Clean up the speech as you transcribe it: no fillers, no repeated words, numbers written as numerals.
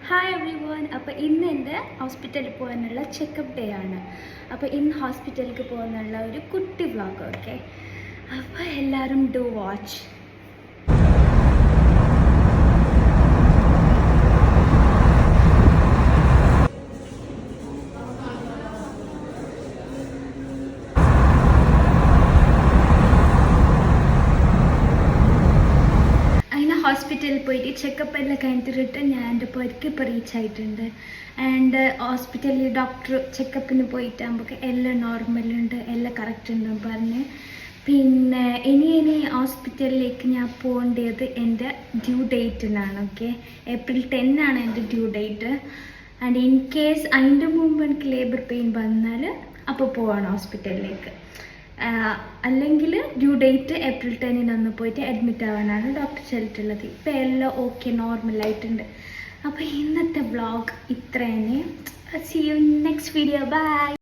Hi every one. അപ്പോൾ ഇന്ന് എൻ്റെ ഹോസ്പിറ്റലിൽ പോകാനുള്ള ചെക്കപ്പ് ഡേ ആണ്. അപ്പോൾ ഇന്ന് ഹോസ്പിറ്റലിലേക്ക് പോകുന്നുള്ള ഒരു കുട്ടി വ്ളോഗ്. ഓക്കെ, അപ്പോൾ എല്ലാവരും ഡു വാച്ച്. ഹോസ്പിറ്റലിൽ പോയിട്ട് ചെക്കപ്പ് എല്ലാം കഴിഞ്ഞിട്ട് ഞാൻ എൻ്റെ പേർക്ക് ഇപ്പോൾ റീച്ച് ആയിട്ടുണ്ട്. ആൻഡ് ഹോസ്പിറ്റലിൽ ഡോക്ടർ ചെക്കപ്പിന് പോയിട്ടാകുമ്പോൾ എല്ലാം നോർമലുണ്ട്, എല്ലാം കറക്റ്റ് ഉണ്ടെന്ന് പറഞ്ഞ്. പിന്നെ ഇനി ഹോസ്പിറ്റലിലേക്ക് ഞാൻ പോകേണ്ടത് എൻ്റെ ഡ്യൂ ഡേറ്റിനാണ്. ഓക്കെ, ഏപ്രിൽ 10 ആണ് എൻ്റെ due date. And in case അതിൻ്റെ മുമ്പ് എനിക്ക് ലേബർ പെയിൻ വന്നാൽ അപ്പോൾ പോവാണ് ഹോസ്പിറ്റലിലേക്ക്. അല്ലെങ്കിൽ ഡ്യൂ ഡേറ്റ് ഏപ്രിൽ 10 പോയിട്ട് അഡ്മിറ്റ് ആവാനാണ് ഡോക്ടർ ചെല്ലിട്ടുള്ളത്. ഇപ്പം എല്ലാം ഓക്കെ, നോർമലായിട്ടുണ്ട്. അപ്പോൾ ഇന്നത്തെ വ്ളോഗ് ഇത്ര തന്നെ. See you next video. By.